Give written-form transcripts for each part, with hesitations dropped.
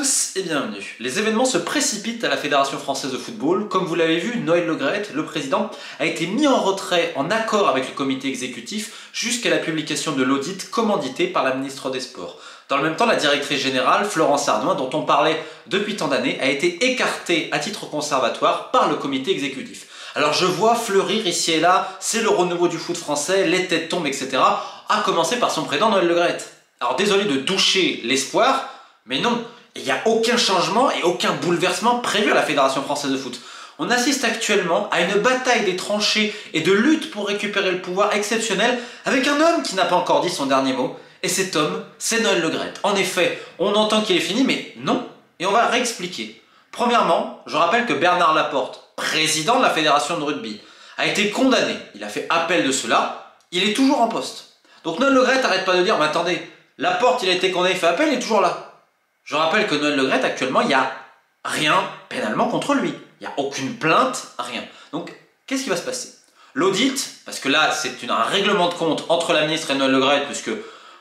tous et bienvenue. Les événements se précipitent à la Fédération Française de Football. Comme vous l'avez vu, Noël Le Graët, le président, a été mis en retrait en accord avec le comité exécutif jusqu'à la publication de l'audit commandité par la ministre des Sports. Dans le même temps, la directrice générale, Florence Ardouin, dont on parlait depuis tant d'années, a été écartée à titre conservatoire par le comité exécutif. Alors je vois fleurir ici et là, c'est le renouveau du foot français, les têtes tombent, etc. À commencer par son président Noël Le Graët. Alors désolé de doucher l'espoir, mais non, il n'y a aucun changement et aucun bouleversement prévu à la Fédération Française de Foot. On assiste actuellement à une bataille des tranchées et de lutte pour récupérer le pouvoir exceptionnel avec un homme qui n'a pas encore dit son dernier mot. Et cet homme, c'est Noël Le Graët. En effet, on entend qu'il est fini, mais non. Et on va réexpliquer. Premièrement, je rappelle que Bernard Laporte, président de la Fédération de rugby, a été condamné. Il a fait appel de cela. Il est toujours en poste. Donc Noël Le Graët n'arrête pas de dire, mais attendez, Laporte, il a été condamné, il fait appel, il est toujours là. Je rappelle que Noël Le Graët, actuellement, il n'y a rien pénalement contre lui. Il n'y a aucune plainte, rien. Donc, qu'est-ce qui va se passer? L'audit, parce que là, c'est un règlement de compte entre la ministre et Noël Le Graët, puisque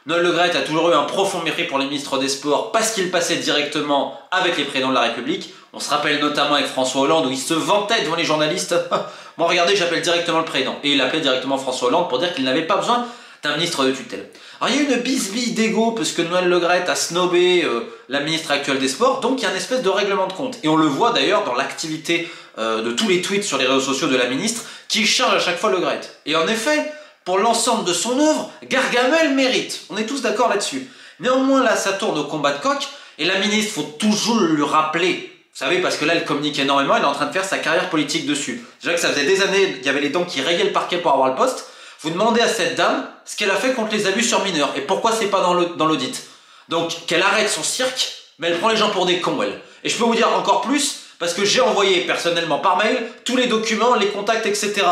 Noël Le Graët a toujours eu un profond mépris pour les ministres des Sports parce qu'il passait directement avec les présidents de la République. On se rappelle notamment avec François Hollande où il se vantait devant les journalistes. Bon, regardez, j'appelle directement le président. Et il appelait directement François Hollande pour dire qu'il n'avait pas besoin d'un ministre de tutelle. Alors il y a une bisbille d'ego parce que Noël Le Graët a snobé la ministre actuelle des Sports, donc il y a une espèce de règlement de compte. Et on le voit d'ailleurs dans l'activité de tous les tweets sur les réseaux sociaux de la ministre qui charge à chaque fois Le Graët. Et en effet, pour l'ensemble de son œuvre, Gargamel mérite. On est tous d'accord là-dessus. Néanmoins, là, ça tourne au combat de coq et la ministre, faut toujours lui rappeler. Vous savez, parce que là, elle communique énormément, elle est en train de faire sa carrière politique dessus. Déjà que ça faisait des années, il y avait les dents qui rayaient le parquet pour avoir le poste. Vous demandez à cette dame ce qu'elle a fait contre les abus sur mineurs et pourquoi c'est pas dans l'audit. Donc qu'elle arrête son cirque, mais elle prend les gens pour des cons, elle. Et je peux vous dire encore plus, parce que j'ai envoyé personnellement par mail tous les documents, les contacts, etc.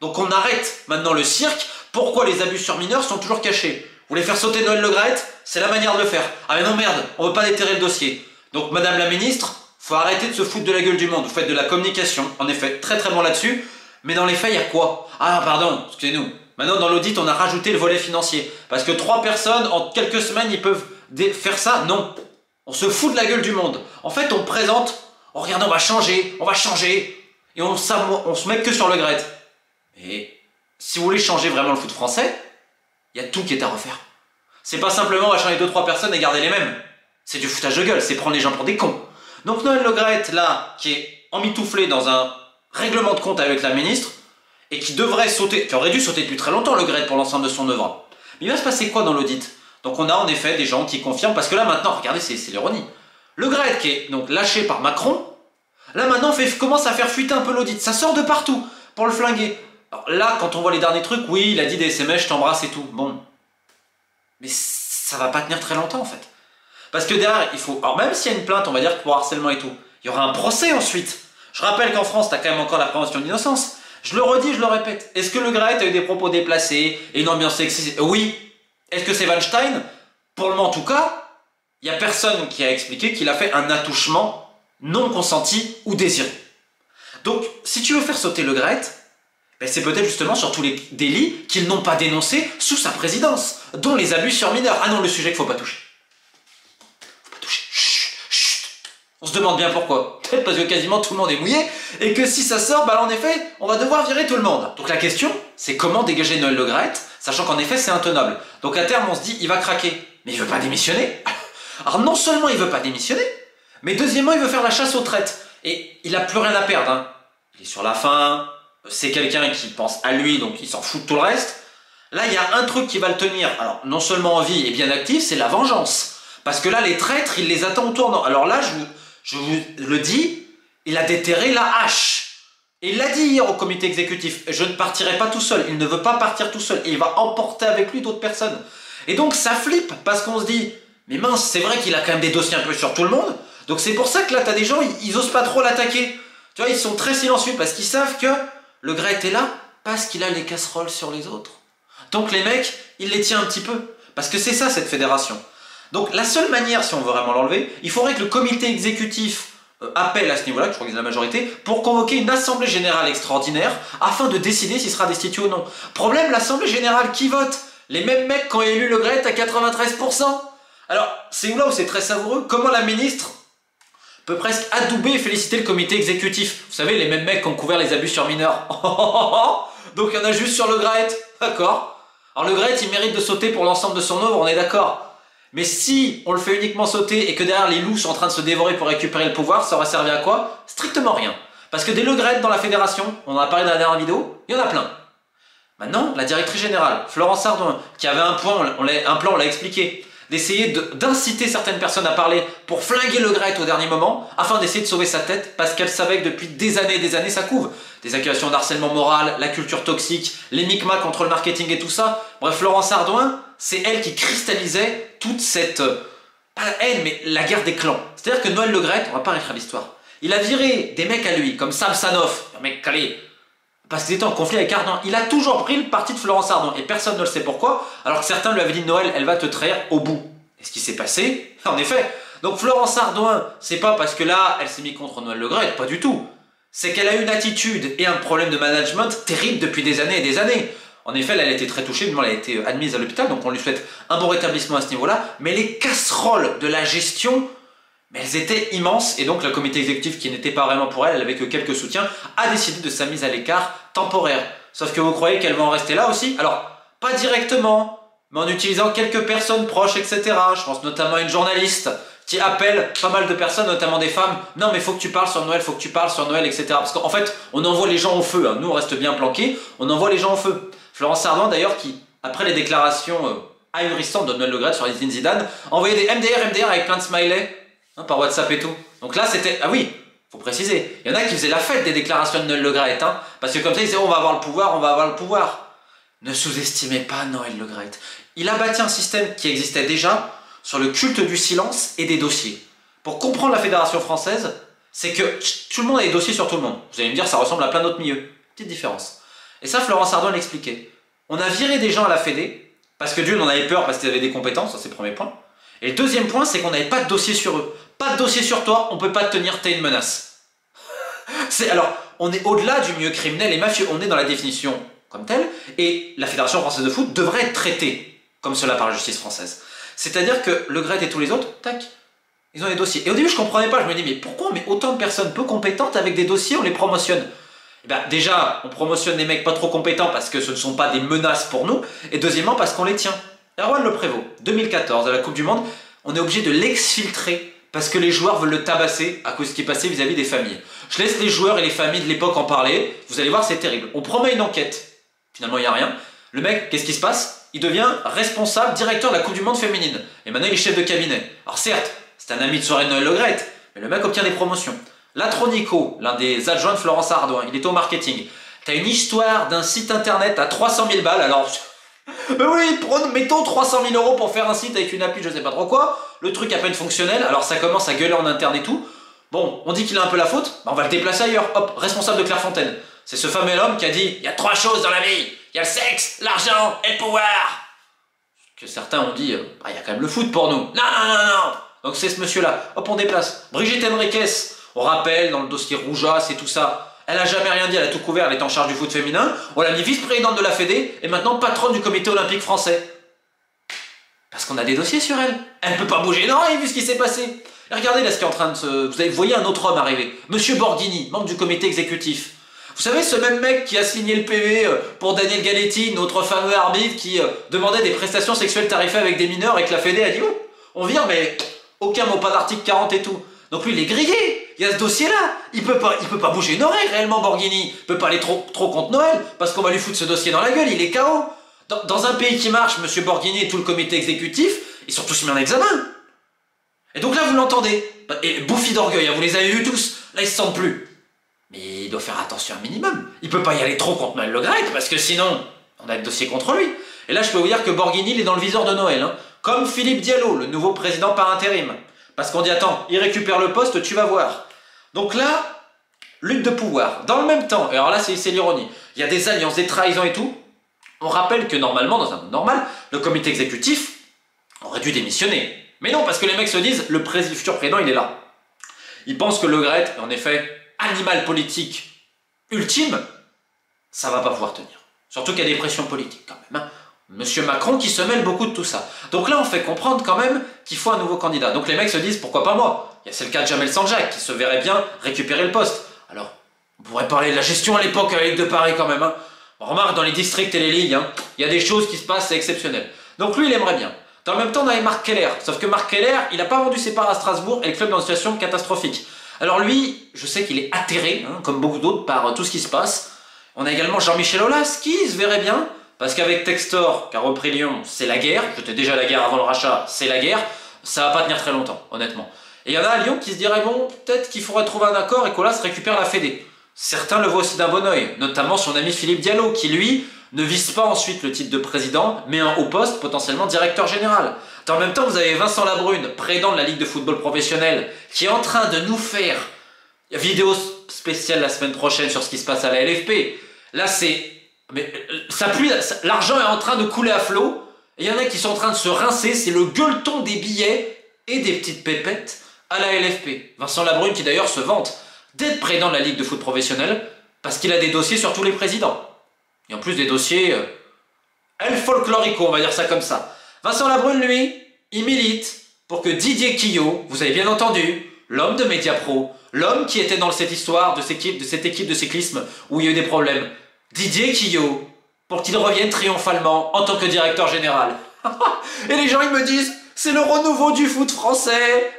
Donc on arrête maintenant le cirque. Pourquoi les abus sur mineurs sont toujours cachés? Vous voulez faire sauter Noël Le Graët? C'est la manière de le faire. Ah mais non merde, on veut pas déterrer le dossier. Donc madame la ministre, faut arrêter de se foutre de la gueule du monde. Vous faites de la communication, en effet, très très bon là-dessus. Mais dans les faits, il y a quoi? Ah pardon, excusez-nous. Maintenant, dans l'audit, on a rajouté le volet financier. Parce que 3 personnes, en quelques semaines, ils peuvent faire ça? Non. On se fout de la gueule du monde. En fait, on présente, oh regardez, on va changer. Et on se met que sur Le Graët. Mais si vous voulez changer vraiment le foot français, il y a tout qui est à refaire. C'est pas simplement on va changer 2-3 personnes et garder les mêmes. C'est du foutage de gueule, c'est prendre les gens pour des cons. Donc Noël Le Graët, là, qui est emmitouflé dans un règlement de compte avec la ministre, et qui devrait sauter, qui aurait dû sauter depuis très longtemps Le Graët pour l'ensemble de son œuvre. Mais il va se passer quoi dans l'audit? Donc on a en effet des gens qui confirment, parce que là maintenant, regardez, c'est l'ironie. Le Graët qui est donc lâché par Macron, là maintenant commence à faire fuiter un peu l'audit. Ça sort de partout pour le flinguer. Alors là, quand on voit les derniers trucs, oui, il a dit des SMS, je t'embrasse et tout. Bon. Mais ça va pas tenir très longtemps en fait. Parce que derrière, il faut... Alors même s'il y a une plainte, on va dire pour harcèlement et tout, il y aura un procès ensuite. Je rappelle qu'en France, t'as quand même encore la présomption d'innocence. Je le redis, je le répète. Est-ce que Le Graët a eu des propos déplacés et une ambiance sexiste? Oui. Est-ce que c'est Weinstein? Pour le moment en tout cas, il n'y a personne qui a expliqué qu'il a fait un attouchement non consenti ou désiré. Donc, si tu veux faire sauter Le Graët, ben c'est peut-être justement sur tous les délits qu'ils n'ont pas dénoncés sous sa présidence, dont les abus sur mineurs. Ah non, le sujet qu'il ne faut pas toucher. Faut pas toucher. Chut, chut. On se demande bien pourquoi. Peut-être parce que quasiment tout le monde est mouillé, et que si ça sort, bah en effet, on va devoir virer tout le monde. Donc la question, c'est comment dégager Noël Le Graët, sachant qu'en effet, c'est intenable. Donc à terme, on se dit, il va craquer. Mais il veut pas démissionner. Alors non seulement il veut pas démissionner, mais deuxièmement, il veut faire la chasse aux traites. Et il a plus rien à perdre. Hein. Il est sur la fin, c'est quelqu'un qui pense à lui, donc il s'en fout de tout le reste. Là, il y a un truc qui va le tenir, alors non seulement en vie et bien actif, c'est la vengeance. Parce que là, les traîtres, il les attend au tournant. Alors là, je vous le dis, il a déterré la hache. Et il l'a dit hier au comité exécutif, je ne partirai pas tout seul, il ne veut pas partir tout seul, et il va emporter avec lui d'autres personnes. Et donc ça flippe, parce qu'on se dit, mais mince, c'est vrai qu'il a quand même des dossiers un peu sur tout le monde, donc c'est pour ça que là, t'as des gens, ils osent pas trop l'attaquer. Tu vois, ils sont très silencieux, parce qu'ils savent que Le Graët est là, parce qu'il a les casseroles sur les autres. Donc les mecs, il les tient un petit peu, parce que c'est ça, cette fédération. Donc la seule manière, si on veut vraiment l'enlever, il faudrait que le comité exécutif appelle à ce niveau-là, je crois qu'ils ont la majorité, pour convoquer une assemblée générale extraordinaire afin de décider s'il sera destitué ou non. Problème, l'assemblée générale qui vote? Les mêmes mecs qui ont élu Le Graët à 93%. Alors, c'est là où c'est très savoureux, comment la ministre peut presque adouber et féliciter le comité exécutif. Vous savez, les mêmes mecs qui ont couvert les abus sur mineurs. Donc il y en a juste sur Le Graët, d'accord. Alors Le Graët, il mérite de sauter pour l'ensemble de son œuvre, on est d'accord. Mais si on le fait uniquement sauter et que derrière les loups sont en train de se dévorer pour récupérer le pouvoir, ça aurait servi à quoi? Strictement rien. Parce que des Le Graët dans la fédération, on en a parlé dans la dernière vidéo, il y en a plein. Maintenant, la directrice générale, Florence Ardouin, qui avait un plan, on l'a expliqué, d'essayer d'inciter certaines personnes à parler pour flinguer Le Graët au dernier moment, afin d'essayer de sauver sa tête, parce qu'elle savait que depuis des années, ça couve. Des accusations d'harcèlement moral, la culture toxique, les micmacs contre le marketing et tout ça. Bref, Florence Ardouin, c'est elle qui cristallisait toute cette... pas la haine, mais la guerre des clans. C'est-à-dire que Noël Le Graët, on va pas réécrire l'histoire, il a viré des mecs à lui, comme Sam Sanoff, un mec calé, parce qu'il était en conflit avec Ardouin. Il a toujours pris le parti de Florence Ardouin, et personne ne le sait pourquoi, alors que certains lui avaient dit Noël, elle va te trahir au bout. Et ce qui s'est passé, en effet. Donc Florence Ardouin, c'est pas parce que là, elle s'est mise contre Noël Le Graët, pas du tout. C'est qu'elle a une attitude et un problème de management terrible depuis des années et des années. En effet, elle a été très touchée, elle a été admise à l'hôpital, donc on lui souhaite un bon rétablissement à ce niveau-là, mais les casseroles de la gestion, mais elles étaient immenses, et donc le comité exécutif, qui n'était pas vraiment pour elle, elle avait que quelques soutiens, a décidé de sa mise à l'écart temporaire. Sauf que vous croyez qu'elle va en rester là aussi? Alors, pas directement, mais en utilisant quelques personnes proches, etc. Je pense notamment à une journaliste qui appelle pas mal de personnes, notamment des femmes. Non mais faut que tu parles sur Noël, faut que tu parles sur Noël, etc. Parce qu'en fait, on envoie les gens au feu. Hein. Nous, on reste bien planqués, on envoie les gens au feu. Florence Ardouin, d'ailleurs, qui, après les déclarations ahurissantes de Noël Le Graët sur Zinedine Zidane, envoyait des MDR avec plein de smileys hein, par WhatsApp et tout. Donc là, c'était... Ah oui, faut préciser. Il y en a qui faisaient la fête des déclarations de Noël Le Graët. Hein, parce que comme ça, ils disaient on va avoir le pouvoir, on va avoir le pouvoir. Ne sous-estimez pas Noël Le Graët. Il a bâti un système qui existait déjà sur le culte du silence et des dossiers. Pour comprendre la Fédération française, c'est que tout le monde a des dossiers sur tout le monde. Vous allez me dire, ça ressemble à plein d'autres milieux. Petite différence. Et ça, Florence Ardouin l'expliquait. On a viré des gens à la Fédé, parce que Dieu en avait peur, parce qu'ils avaient des compétences, ça c'est le premier point. Et le deuxième point, c'est qu'on n'avait pas de dossier sur eux. Pas de dossier sur toi, on peut pas te tenir, t'es une menace. Alors, on est au-delà du milieu criminel et mafieux, on est dans la définition comme telle, et la Fédération française de foot devrait être traitée comme cela par la justice française. C'est-à-dire que Le Graët et tous les autres, tac, ils ont des dossiers. Et au début, je comprenais pas, je me dis, mais pourquoi on met autant de personnes peu compétentes avec des dossiers, on les promotionne? Eh ben, déjà, on promotionne des mecs pas trop compétents parce que ce ne sont pas des menaces pour nous, et deuxièmement, parce qu'on les tient. Erwan Le Prévost, 2014, à la Coupe du Monde, on est obligé de l'exfiltrer parce que les joueurs veulent le tabasser à cause de ce qui est passé vis-à-vis des familles. Je laisse les joueurs et les familles de l'époque en parler, vous allez voir, c'est terrible. On promet une enquête. Finalement, il n'y a rien. Le mec, qu'est-ce qui se passe? Il devient responsable, directeur de la Coupe du Monde féminine. Et maintenant, il est chef de cabinet. Alors certes, c'est un ami de soirée de Noël Le Graët, mais le mec obtient des promotions. Latronico, l'un des adjoints de Florence Ardouin, il est au marketing. T'as une histoire d'un site internet à 300 000 balles, alors... Mais oui, mettons 300 000 € pour faire un site avec une appli, je sais pas trop quoi. Le truc à peine fonctionnel, alors ça commence à gueuler en interne et tout. Bon, on dit qu'il a un peu la faute, bah on va le déplacer ailleurs. Hop, responsable de Clairefontaine. C'est ce fameux homme qui a dit « Il y a 3 choses dans la vie, il y a le sexe, l'argent et le pouvoir !» Que certains ont dit « Il y a quand même le foot pour nous. » Non, non, non, non. Donc c'est ce monsieur-là. Hop, on déplace. Brigitte Henriquez, on rappelle dans le dossier Rougeasse et tout ça. Elle a jamais rien dit, elle a tout couvert, elle est en charge du foot féminin. On l'a mis vice-présidente de la Fédé et maintenant patronne du comité olympique français. Parce qu'on a des dossiers sur elle. Elle ne peut pas bouger, non, et vu ce qui s'est passé. Et regardez là ce qui est en train de se... Vous voyez un autre homme arriver. Monsieur Borghini, membre du comité exécutif. Vous savez, ce même mec qui a signé le PV pour Daniel Galletti, notre fameux arbitre qui demandait des prestations sexuelles tarifées avec des mineurs et que la Fédé a dit oh, on vire, mais aucun mot, pas d'article 40 et tout. Donc lui, il est grillé. Il y a ce dossier-là. Il peut pas bouger une oreille réellement, Borghini. Il peut pas aller trop contre Noël parce qu'on va lui foutre ce dossier dans la gueule. Il est KO. Dans un pays qui marche, monsieur Borghini et tout le comité exécutif, ils sont tous mis en examen. Et donc là, vous l'entendez. Et bouffi d'orgueil, hein, vous les avez vus tous. Là, ils se sentent plus. Mais il doit faire attention un minimum. Il peut pas y aller trop contre Noël Le Graët, parce que sinon, on a le dossier contre lui. Et là, je peux vous dire que Borghini, il est dans le viseur de Noël. Hein. Comme Philippe Diallo, le nouveau président par intérim. Parce qu'on dit, attends, il récupère le poste, tu vas voir. Donc là, lutte de pouvoir. Dans le même temps, et alors là, c'est l'ironie, il y a des alliances, des trahisons et tout. On rappelle que normalement, dans un monde normal, le comité exécutif aurait dû démissionner. Mais non, parce que les mecs se disent, le futur président, il est là. Ils pensent que Le Graët, en effet, animal politique ultime, ça va pas pouvoir tenir. Surtout qu'il y a des pressions politiques quand même. Hein. Monsieur Macron qui se mêle beaucoup de tout ça. Donc là, on fait comprendre quand même qu'il faut un nouveau candidat. Donc les mecs se disent, pourquoi pas moi? C'est le cas de Jamel Sanjak qui se verrait bien récupérer le poste. Alors, on pourrait parler de la gestion à l'époque à la Ligue de Paris quand même. Hein. On remarque dans les districts et les ligues, hein, il y a des choses qui se passent, c'est exceptionnel. Donc lui, il aimerait bien. Dans le même temps, on avait Marc Keller. Sauf que Marc Keller, il n'a pas vendu ses parts à Strasbourg et le club est dans une situation catastrophique. Alors lui, je sais qu'il est atterré, hein, comme beaucoup d'autres, par tout ce qui se passe. On a également Jean-Michel Aulas qui se verrait bien. Parce qu'avec Textor, qui a repris Lyon, c'est la guerre. J'étais déjà la guerre avant le rachat, c'est la guerre. Ça va pas tenir très longtemps, honnêtement. Et il y en a à Lyon qui se diraient, bon, peut-être qu'il faudrait trouver un accord et qu'Aulas récupère la Fédé. Certains le voient aussi d'un bon oeil, notamment son ami Philippe Diallo, qui lui ne vise pas ensuite le titre de président, mais un haut poste, potentiellement directeur général. En même temps, vous avez Vincent Labrune, président de la Ligue de football professionnel, qui est en train de nous faire vidéo spéciale la semaine prochaine sur ce qui se passe à la LFP. Là, c'est... Mais l'argent est en train de couler à flot, et il y en a qui sont en train de se rincer, c'est le gueuleton des billets et des petites pépettes à la LFP. Vincent Labrune qui d'ailleurs se vante d'être président de la Ligue de foot professionnel, parce qu'il a des dossiers sur tous les présidents. Et en plus des dossiers folklorico, on va dire ça comme ça. Vincent Labrune, lui, il milite pour que Didier Quillot, vous avez bien entendu, l'homme de Mediapro, l'homme qui était dans cette histoire de cette équipe de cyclisme où il y a eu des problèmes, Didier Quillot, pour qu'il revienne triomphalement en tant que directeur général. Et les gens, ils me disent, c'est le renouveau du foot français.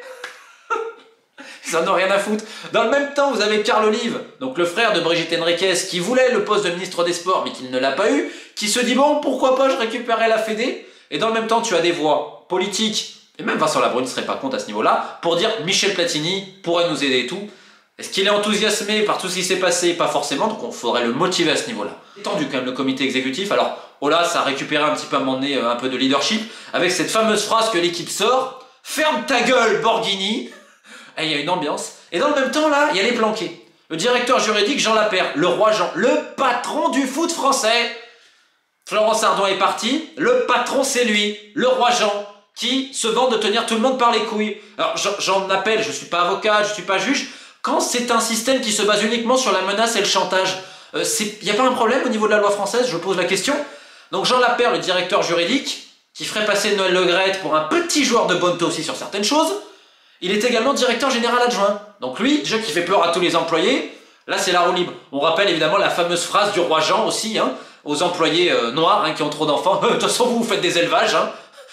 Ils en ont rien à foutre. Dans le même temps, vous avez Carl Olive, donc le frère de Brigitte Henriquez, qui voulait le poste de ministre des Sports, mais qui ne l'a pas eu, qui se dit, bon, pourquoi pas, je récupérerai la Fédé. Et dans le même temps, tu as des voix politiques, et même Vincent Labrune ne serait pas contre à ce niveau-là, pour dire, Michel Platini pourrait nous aider et tout. Est-ce qu'il est enthousiasmé par tout ce qui s'est passé? Pas forcément, donc il faudrait le motiver à ce niveau-là. Tendu quand même le comité exécutif, alors Aulas a récupéré un petit peu à un moment donné un peu de leadership, avec cette fameuse phrase que l'équipe sort, « Ferme ta gueule, Borghini !» Et il y a une ambiance. Et dans le même temps, là, il y a les planqués. Le directeur juridique, Jean Lapère, le roi Jean, le patron du foot français. Florence Ardouin est parti, le patron c'est lui, le roi Jean, qui se vante de tenir tout le monde par les couilles. Alors j'en appelle, je ne suis pas avocat, je ne suis pas juge, quand c'est un système qui se base uniquement sur la menace et le chantage, il n'y a pas un problème au niveau de la loi française? Je pose la question. Donc Jean Lapère, le directeur juridique, qui ferait passer Noël Le Graët pour un petit joueur de bonneteau aussi sur certaines choses, il est également directeur général adjoint. Donc lui, déjà qui fait peur à tous les employés, là c'est la roue libre. On rappelle évidemment la fameuse phrase du roi Jean aussi, hein, aux employés noirs qui ont trop d'enfants. De toute façon, vous faites des élevages. Hein.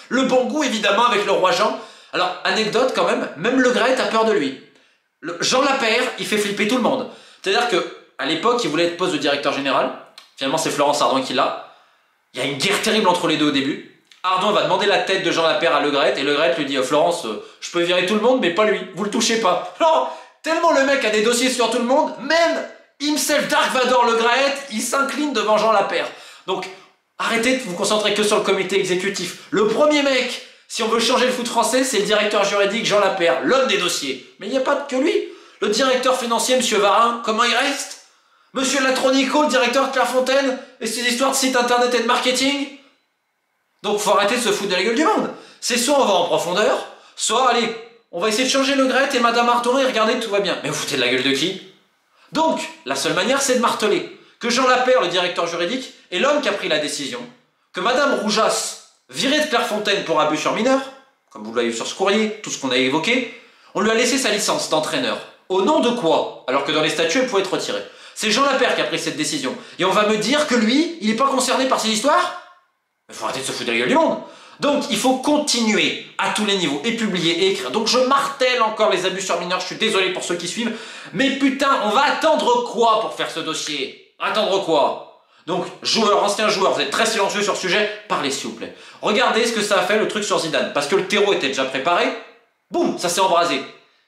Le bon goût évidemment avec le roi Jean. Alors, anecdote quand même Le Graët a peur de lui. Jean Lapère, il fait flipper tout le monde. C'est-à-dire qu'à l'époque, il voulait être poste de directeur général. Finalement, c'est Florence Ardouin qui l'a. Il y a une guerre terrible entre les deux au début. Ardouin va demander la tête de Jean Lapère à Le Graët et Le Graët lui dit Florence, je peux virer tout le monde mais pas lui, vous le touchez pas. Non, tellement le mec a des dossiers sur tout le monde, même himself Dark Vador Le Graët, il s'incline devant Jean Lapère. Donc arrêtez de vous concentrer que sur le comité exécutif. Le premier mec, si on veut changer le foot français, c'est le directeur juridique Jean Lapère, l'homme des dossiers. Mais il n'y a pas que lui. Le directeur financier, Monsieur Varin, comment il reste? Monsieur Latronico, le directeur de Clairefontaine, et ses histoires de site internet et de marketing. Donc faut arrêter de se foutre de la gueule du monde. C'est soit on va en profondeur, soit allez, on va essayer de changer Le Graët et Madame Arthurin et regardez tout va bien. Mais vous foutez de la gueule de qui? Donc, la seule manière c'est de marteler que Jean Lapère, le directeur juridique, est l'homme qui a pris la décision, que Madame Roujas, virée de Clairefontaine pour abus sur mineur, comme vous l'avez vu sur ce courrier, tout ce qu'on a évoqué, on lui a laissé sa licence d'entraîneur. Au nom de quoi? Alors que dans les statuts, elle pouvait être retirée. C'est Jean Lapère qui a pris cette décision. Et on va me dire que lui, il n'est pas concerné par ces histoires? Il faut arrêter de se foutre de la gueule du monde. Donc il faut continuer à tous les niveaux, et publier, et écrire. Donc je martèle encore les abus sur mineurs, je suis désolé pour ceux qui suivent, mais putain, on va attendre quoi pour faire ce dossier? Attendre quoi? Donc, joueurs, anciens joueurs, vous êtes très silencieux sur ce sujet, parlez s'il vous plaît. Regardez ce que ça a fait le truc sur Zidane, parce que le terreau était déjà préparé, boum, ça s'est embrasé.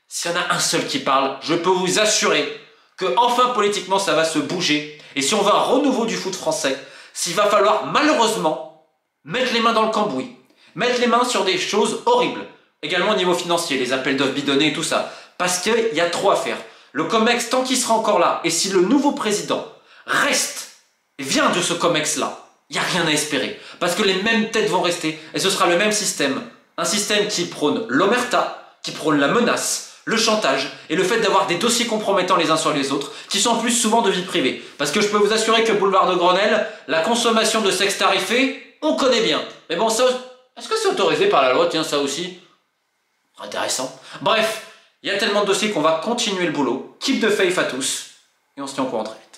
S'il y en a un seul qui parle, je peux vous assurer que enfin politiquement ça va se bouger, et si on veut un renouveau du foot français, s'il va falloir malheureusement mettre les mains dans le cambouis, mettre les mains sur des choses horribles, également au niveau financier, les appels d'offres bidonnés et tout ça, parce qu'il y a trop à faire. Le COMEX, tant qu'il sera encore là, et si le nouveau président reste et vient de ce COMEX-là, il n'y a rien à espérer, parce que les mêmes têtes vont rester, et ce sera le même système. Un système qui prône l'omerta, qui prône la menace, le chantage, et le fait d'avoir des dossiers compromettants les uns sur les autres, qui sont en plus souvent de vie privée. Parce que je peux vous assurer que boulevard de Grenelle, la consommation de sexe tarifé, on connaît bien. Mais bon, ça, est-ce que c'est autorisé par la loi? Tiens, ça aussi. Intéressant. Bref, il y a tellement de dossiers qu'on va continuer le boulot. Keep the faith à tous. Et on se tient au courant très vite.